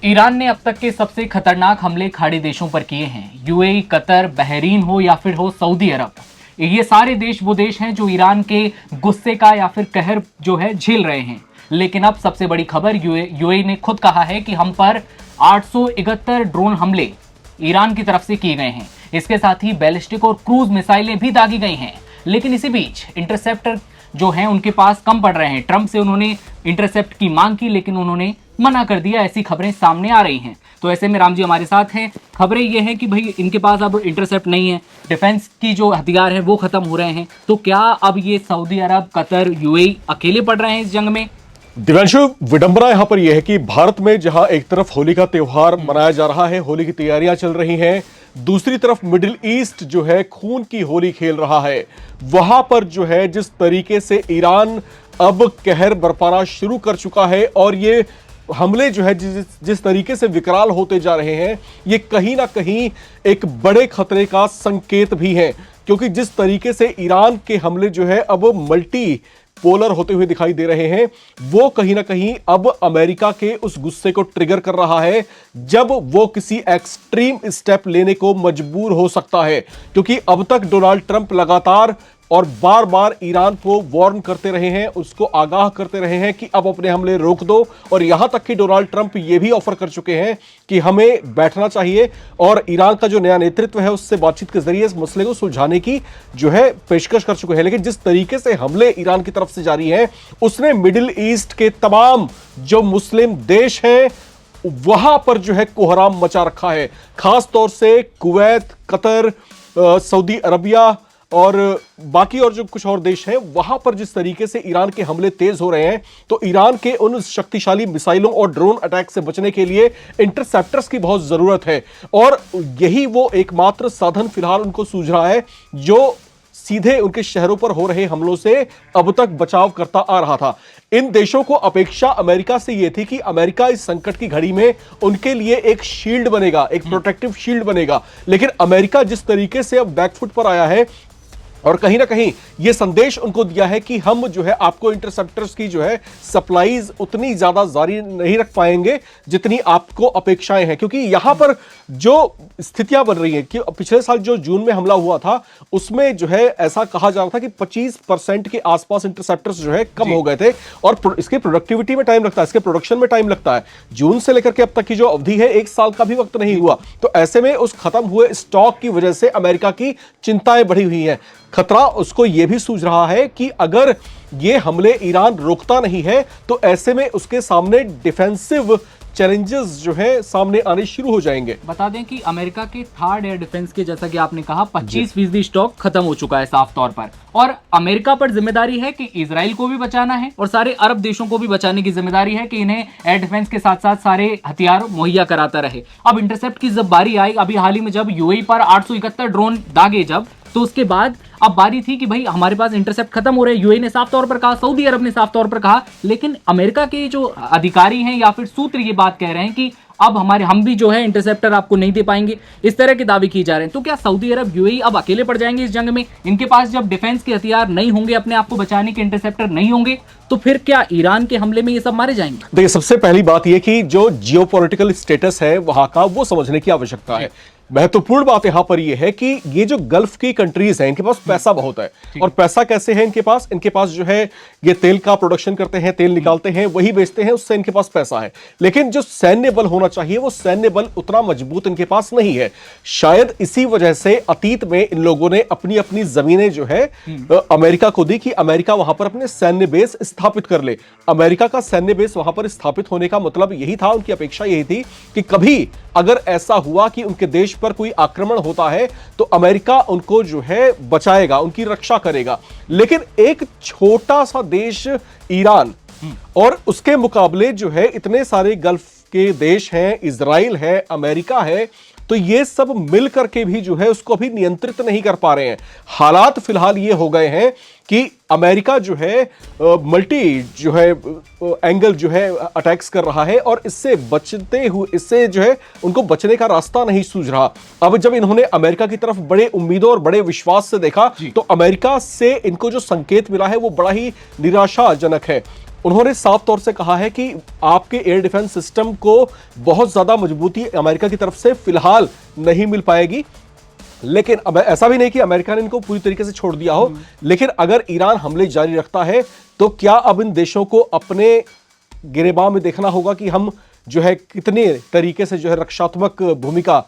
Iran ने अब तक के सबसे खतरनाक हमले खाड़ी देशों पर किए हैं। यूएई, कतर, बहरीन हो या फिर हो सऊदी अरब, ये सारे देश वो देश हैं जो ईरान के गुस्से का या फिर कहर जो है झेल रहे हैं। लेकिन अब सबसे बड़ी खबर, यूएई ने खुद कहा है कि हम पर 871 ड्रोन हमले ईरान की तरफ से किए गए हैं। इसके साथ ही बैलिस्टिक और क्रूज मिसाइलें भी दागी गई हैं। लेकिन इसी बीच इंटरसेप्टर जो हैं उनके पास कम पड़ रहे हैं। ट्रंप से उन्होंने इंटरसेप्ट की मांग की, लेकिन उन्होंने मना कर दिया। ऐसी खबरें सामने आ रही हैं। तो ऐसे में राम जी हमारे साथ हैं। खबरें ये हैं कि भाई इनके पास अब इंटरसेप्ट नहीं है, डिफेंस की जो हथियार है वो खत्म हो रहे हैं। तो क्या अब ये सऊदी अरब, कतर, यूएई अकेले पड़ रहे हैं इस जंग में? दिव्यांशु, विडंबना यहां पर यह है कि भारत में जहां एक तरफ होली का त्योहार मनाया जा रहा है, होली की तैयारियां चल रही हैं, दूसरी तरफ मिडिल ईस्ट जो है खून की होली खेल रहा है। वहां पर जो है जिस तरीके से ईरान अब कहर बरपाना शुरू कर चुका है और ये हमले जो है जिस तरीके से विकराल होते जा रहे हैं, ये कहीं ना कहीं एक बड़े खतरे का संकेत भी है। क्योंकि जिस तरीके से ईरान के हमले जो है अब मल्टी पोलर होते हुए दिखाई दे रहे हैं, वो कहीं ना कहीं अब अमेरिका के उस गुस्से को ट्रिगर कर रहा है, जब वो किसी एक्सट्रीम स्टेप लेने को मजबूर हो सकता है। क्योंकि अब तक डोनाल्ड ट्रंप लगातार और बार बार ईरान को वार्न करते रहे हैं, उसको आगाह करते रहे हैं कि अब अपने हमले रोक दो। और यहां तक कि डोनाल्ड ट्रंप ये भी ऑफर कर चुके हैं कि हमें बैठना चाहिए और ईरान का जो नया नेतृत्व है उससे बातचीत के जरिए इस मसले को सुलझाने की जो है पेशकश कर चुके हैं। लेकिन जिस तरीके से हमले ईरान की तरफ से जारी हैं, उसने मिडिल ईस्ट के तमाम जो मुस्लिम देश हैं वहां पर जो है कोहराम मचा रखा है। खास तौर से कुवैत, कतर, सऊदी अरबिया और बाकी और जो कुछ और देश हैं, वहां पर जिस तरीके से ईरान के हमले तेज हो रहे हैं, तो ईरान के उन शक्तिशाली मिसाइलों और ड्रोन अटैक से बचने के लिए इंटरसेप्टर्स की बहुत जरूरत है। और यही वो एकमात्र साधन फिलहाल उनको सूझ रहा है जो सीधे उनके शहरों पर हो रहे हमलों से अब तक बचाव करता आ रहा था। इन देशों को अपेक्षा अमेरिका से यह थी कि अमेरिका इस संकट की घड़ी में उनके लिए एक शील्ड बनेगा, एक प्रोटेक्टिव शील्ड बनेगा। लेकिन अमेरिका जिस तरीके से अब बैकफुट पर आया है और कहीं ना कहीं यह संदेश उनको दिया है कि हम जो है आपको इंटरसेप्टर्स की जो है सप्लाईज उतनी ज्यादा जारी नहीं रख पाएंगे जितनी आपको अपेक्षाएं हैं। क्योंकि यहां पर जो स्थितियां बन रही हैं कि पिछले साल जो जून में हमला हुआ था, उसमें जो है ऐसा कहा जा रहा था कि 25% के आसपास इंटरसेप्टर्स जो है कम हो गए थे। और इसके प्रोडक्टिविटी में टाइम लगता है, इसके प्रोडक्शन में टाइम लगता है। जून से लेकर के अब तक की जो अवधि है, 1 साल का भी वक्त नहीं हुआ। तो ऐसे में उस खत्म हुए स्टॉक की वजह से अमेरिका की चिंताएं बढ़ी हुई हैं। खतरा उसको यह भी सूझ रहा है कि अगर ये हमले ईरान रोकता नहीं है, तो ऐसे में उसके सामने डिफेंसिव चैलेंजेस जो है सामने आने शुरू हो जाएंगे। बता दें कि अमेरिका के थर्ड एयर डिफेंस के, जैसा कि आपने कहा, 25% स्टॉक खत्म हो चुका है साफ तौर पर। और अमेरिका पर जिम्मेदारी है कि इजराइल को भी बचाना है और सारे अरब देशों को भी बचाने की जिम्मेदारी है कि इन्हें एयर डिफेंस के साथ साथ सारे हथियार मुहैया कराता रहे। अब इंटरसेप्ट की जब बारी आई, अभी हाल ही में जब यूएई पर 871 ड्रोन दागे, जब तो उसके बाद अब बारी थी कि भाई हमारे पास इंटरसेप्ट खत्म हो रहे हैं। यूएई ने साफ तौर पर कहा, सऊदी अरब ने साफ तौर पर कहा, लेकिन अमेरिका के जो अधिकारी हैं या फिर सूत्र ये बात कह रहे हैं कि अब हम भी जो है इंटरसेप्टर आपको नहीं दे पाएंगे। इस तरह के दावे किए जा रहे हैं। तो क्या सऊदी अरब, यूएई अब अकेले पड़ जाएंगे इस जंग में? इनके पास जब डिफेंस के हथियार नहीं होंगे, अपने आप को बचाने के इंटरसेप्टर नहीं होंगे, तो फिर क्या ईरान के हमले में ये सब मारे जाएंगे? देखिए, सबसे पहली बात यह कि जो जियोपॉलिटिकल स्टेटस है वहां का, वो समझने की आवश्यकता है। महत्वपूर्ण बात यहां पर यह है कि ये जो गल्फ की कंट्रीज हैं, इनके पास पैसा बहुत है। और पैसा कैसे है इनके पास जो है ये तेल का प्रोडक्शन करते हैं, तेल निकालते हैं, वही बेचते हैं, उससे इनके पास पैसा है। लेकिन जो सैन्य बल होना चाहिए, वो सैन्य बल उतना मजबूत इनके पास नहीं है। शायद इसी वजह से अतीत में इन लोगों ने अपनी अपनी जमीनें जो है अमेरिका को दी कि अमेरिका वहां पर अपने सैन्य बेस स्थापित कर ले। अमेरिका का सैन्य बेस वहां पर स्थापित होने का मतलब यही था, उनकी अपेक्षा यही थी कि कभी अगर ऐसा हुआ कि उनके देश पर कोई आक्रमण होता है तो अमेरिका उनको जो है बचाएगा, उनकी रक्षा करेगा। लेकिन एक छोटा सा देश ईरान और उसके मुकाबले जो है इतने सारे गल्फ के देश हैं, इजराइल है, अमेरिका है, तो ये सब मिलकर के भी जो है उसको अभी नियंत्रित नहीं कर पा रहे हैं। हालात फिलहाल ये हो गए हैं कि अमेरिका जो है मल्टी जो है एंगल जो है अटैक्स कर रहा है और इससे बचते हुए, इससे जो है उनको बचने का रास्ता नहीं सूझ रहा। अब जब इन्होंने अमेरिका की तरफ बड़े उम्मीदों और बड़े विश्वास से देखा, तो अमेरिका से इनको जो संकेत मिला है वो बड़ा ही निराशाजनक है। उन्होंने साफ तौर से कहा है कि आपके एयर डिफेंस सिस्टम को बहुत ज्यादा मजबूती अमेरिका की तरफ से फिलहाल नहीं मिल पाएगी। लेकिन अब ऐसा भी नहीं कि अमेरिका ने इनको पूरी तरीके से छोड़ दिया हो, लेकिन अगर ईरान हमले जारी रखता है तो क्या अब इन देशों को अपने गिरेबान में देखना होगा कि हम जो है कितने तरीके से जो है रक्षात्मक भूमिका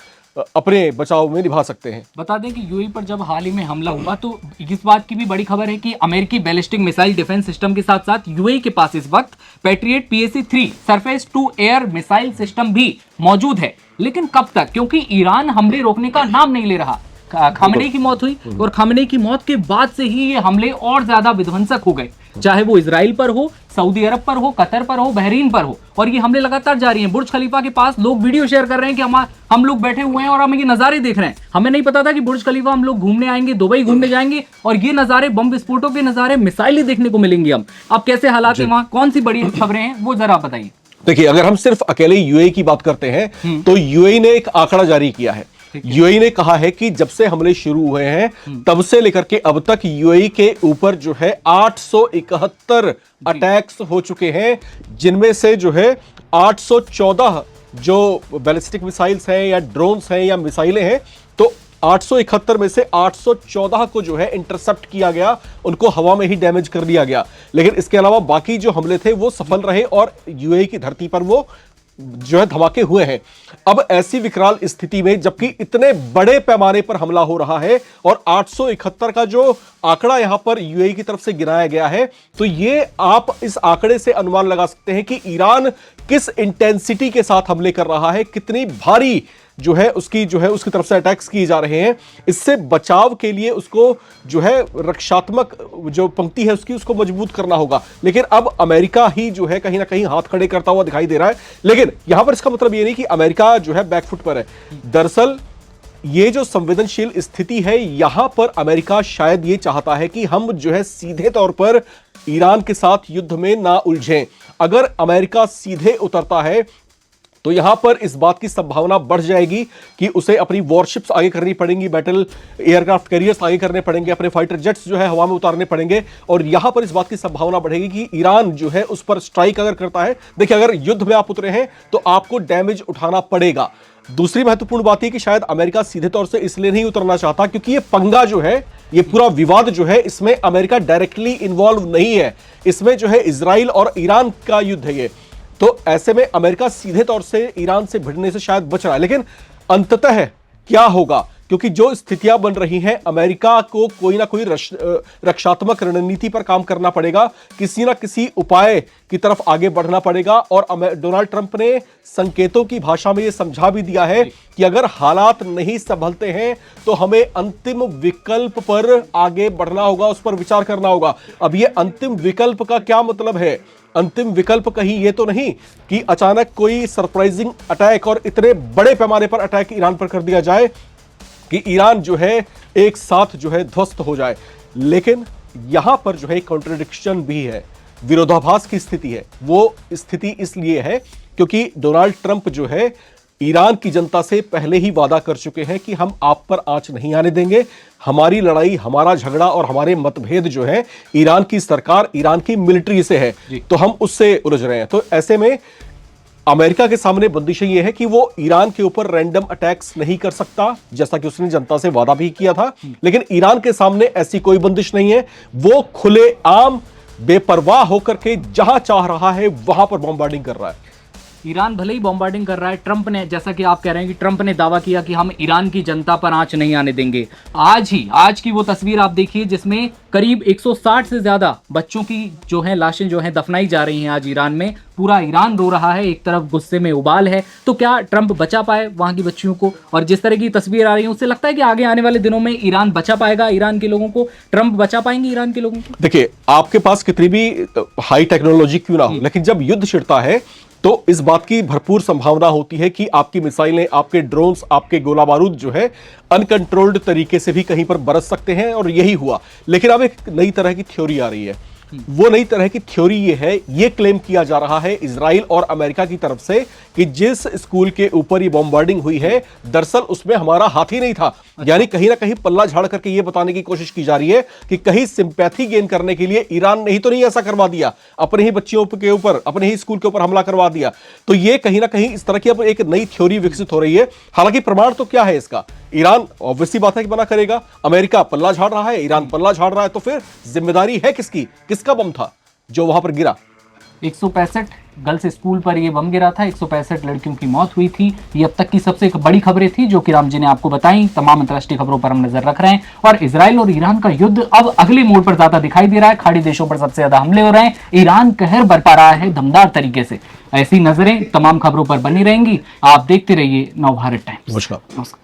अपने बचाव में निभा सकते हैं। बता दें कि यूएई पर जब हाल ही में हमला हुआ तो इस बात की भी बड़ी खबर है कि अमेरिकी बैलिस्टिक मिसाइल डिफेंस सिस्टम के साथ साथ यूएई के पास इस वक्त Patriot PAC-3 surface to air missile system भी मौजूद है। लेकिन कब तक, क्योंकि ईरान हमले रोकने का नाम नहीं ले रहा। खामनेई की मौत हुई और खामनेई की मौत के बाद से ही ये हमले और ज्यादा विध्वंसक हो गए, चाहे वो इजराइल पर हो, सऊदी अरब पर हो, कतर पर हो, बहरीन पर हो, और ये हमले लगातार जारी हैं। बुर्ज खलीफा के पास लोग वीडियो शेयर कर रहे हैं कि हम लोग बैठे हुए हैं और हम ये नजारे देख रहे हैं। हमें नहीं पता था कि बुर्ज खलीफा हम लोग घूमने आएंगे, दुबई घूमने जाएंगे और ये नजारे, बम विस्फोटों के नजारे, मिसाइलें देखने को मिलेंगी। हम अब कैसे हालात है वहां, कौन सी बड़ी खबरें हैं, वो जरा बताइए। देखिए, अगर हम सिर्फ अकेले यूएई की बात करते हैं तो यूएई ने एक आंकड़ा जारी किया है। यूएई ने कहा है कि जब से हमले शुरू हुए हैं तब से लेकर के अब तक यूएई के ऊपर जो है 871 अटैक्स हो चुके हैं, जिनमें से जो है 814 जो बैलिस्टिक मिसाइल्स हैं या ड्रोन्स हैं या मिसाइलें हैं, तो 871 में से 814 को जो है इंटरसेप्ट किया गया, उनको हवा में ही डैमेज कर दिया गया। लेकिन इसके अलावा बाकी जो हमले थे वो सफल रहे और यूएई की धरती पर वो जो है धमाके हुए हैं। अब ऐसी विकराल स्थिति में जबकि इतने बड़े पैमाने पर हमला हो रहा है और 871 का जो आंकड़ा यहां पर यूएई की तरफ से गिनाया गया है, तो ये आप इस आंकड़े से अनुमान लगा सकते हैं कि ईरान किस इंटेंसिटी के साथ हमले कर रहा है, कितनी भारी जो है उसकी तरफ से अटैक्स किए जा रहे हैं। इससे बचाव के लिए उसको जो है रक्षात्मक जो पंक्ति है उसको मजबूत करना होगा। लेकिन अब अमेरिका ही जो है कहीं ना कहीं हाथ खड़े करता हुआ दिखाई दे रहा है। लेकिन यहां पर इसका मतलब ये नहीं कि अमेरिका जो है बैकफुट पर है। दरअसल ये जो संवेदनशील स्थिति है, यहां पर अमेरिका शायद ये चाहता है कि हम जो है सीधे तौर पर ईरान के साथ युद्ध में ना उलझें। अगर अमेरिका सीधे उतरता है तो यहां पर इस बात की संभावना बढ़ जाएगी कि उसे अपनी वॉरशिप्स आगे करनी पड़ेंगी, बैटल एयरक्राफ्ट कैरियर्स आगे करने पड़ेंगे, अपने फाइटर जेट्स जो है हवा में उतारने पड़ेंगे, और यहां पर इस बात की संभावना बढ़ेगी कि ईरान जो है उस पर स्ट्राइक अगर करता है। देखिए, अगर युद्ध में आप उतरे हैं तो आपको डैमेज उठाना पड़ेगा। दूसरी महत्वपूर्ण बात यह कि शायद अमेरिका सीधे तौर से इसलिए नहीं उतरना चाहता क्योंकि ये पंगा जो है, ये पूरा विवाद जो है, इसमें अमेरिका डायरेक्टली इन्वॉल्व नहीं है। इसमें जो है इजराइल और ईरान का युद्ध है ये, तो ऐसे में अमेरिका सीधे तौर से ईरान से भिड़ने से शायद बच रहा है। लेकिन अंततः क्या होगा, क्योंकि जो स्थितियां बन रही हैं, अमेरिका को कोई ना कोई रक्षात्मक रणनीति पर काम करना पड़ेगा, किसी ना किसी उपाय की तरफ आगे बढ़ना पड़ेगा। और डोनाल्ड ट्रंप ने संकेतों की भाषा में यह समझा भी दिया है कि अगर हालात नहीं संभलते हैं तो हमें अंतिम विकल्प पर आगे बढ़ना होगा, उस पर विचार करना होगा। अब यह अंतिम विकल्प का क्या मतलब है? अंतिम विकल्प कहीं ये तो नहीं कि अचानक कोई सरप्राइजिंग अटैक और इतने बड़े पैमाने पर अटैक ईरान पर कर दिया जाए कि ईरान जो है एक साथ जो है ध्वस्त हो जाए। लेकिन यहां पर जो है कॉन्ट्रडिक्शन भी है, विरोधाभास की स्थिति है। वो स्थिति इसलिए है क्योंकि डोनाल्ड ट्रंप जो है ईरान की जनता से पहले ही वादा कर चुके हैं कि हम आप पर आंच नहीं आने देंगे। हमारी लड़ाई, हमारा झगड़ा और हमारे मतभेद जो है ईरान की सरकार, ईरान की मिलिट्री से है, तो हम उससे उलझ रहे हैं। तो ऐसे में अमेरिका के सामने बंदिशें ये है कि वो ईरान के ऊपर रैंडम अटैक्स नहीं कर सकता, जैसा कि उसने जनता से वादा भी किया था। लेकिन ईरान के सामने ऐसी कोई बंदिश नहीं है। वो खुलेआम बेपरवाह होकर के जहां चाह रहा है वहां पर बॉम्बार्डिंग कर रहा है। ईरान भले ही बॉम्बार्डिंग कर रहा है, ट्रंप ने, जैसा कि आप कह रहे हैं कि ट्रंप ने दावा किया कि हम ईरान की जनता पर आंच नहीं आने देंगे। आज की वो तस्वीर आप देखिए जिसमें करीब 160 से ज्यादा बच्चों की जो है लाशें जो है दफनाई जा रही हैं आज ईरान में। पूरा ईरान रो रहा है, एक तरफ गुस्से में उबाल है। तो क्या ट्रंप बचा पाए वहां की बच्चियों को? और जिस तरह की तस्वीर आ रही है उससे लगता है कि आगे आने वाले दिनों में ईरान बचा पाएगा ईरान के लोगों को, ट्रंप बचा पाएंगे ईरान के लोगों को? देखिए, आपके पास कितनी भी हाई टेक्नोलॉजी क्यों ना हो, लेकिन जब युद्ध छिड़ता है तो इस बात की भरपूर संभावना होती है कि आपकी मिसाइलें, आपके ड्रोन्स, आपके गोला बारूद जो है अनकंट्रोल्ड तरीके से भी कहीं पर बरस सकते हैं, और यही हुआ। लेकिन अब एक नई तरह की थ्योरी आ रही है वो नई तरह की थ्योरी ये है, ये क्लेम किया जा रहा है इजराइल और अमेरिका की तरफ से कि जिस स्कूल के ऊपर ये बॉम्बार्डिंग हुई है दरअसल उसमें हमारा हाथ ही नहीं था। यानी कहीं ना कहीं पल्ला झाड़ करके ये बताने की कोशिश की जा रही है कि कहीं सिंपैथी गेन करने के लिए ईरान ने ही तो नहीं ऐसा करवा दिया, अपने ही बच्चियों के ऊपर, अपने ही स्कूल के ऊपर हमला करवा दिया। तो ये कहीं ना कहीं इस तरह की अब एक नई थ्योरी विकसित हो रही है। हालांकि प्रमाण तो क्या है इसका, ईरान ऑब्वियसली बात है कि मना करेगा, अमेरिका पल्ला झाड़ रहा है, ईरान पल्ला झाड़ रहा है, तो फिर जिम्मेदारी है किसकी, किसका बम था जो वहां पर गिरा? 165 गर्ल्स स्कूल पर ये बम गिरा था, 165 लड़कियों की मौत हुई थी। ये अब तक की सबसे बड़ी खबरें थी जो कि राम जी ने आपको बताई। तमाम अंतर्राष्ट्रीय खबरों पर हम नजर रख रहे हैं और इजराइल और ईरान का युद्ध अब अगले मोड़ पर ज्यादा दिखाई दे रहा है। खाड़ी देशों पर सबसे ज्यादा हमले हो रहे हैं, ईरान कहर बरपा रहा है दमदार तरीके से। ऐसी नजरें तमाम खबरों पर बनी रहेंगी। आप देखते रहिए नवभारत टाइम्स। नमस्कार। नमस्कार।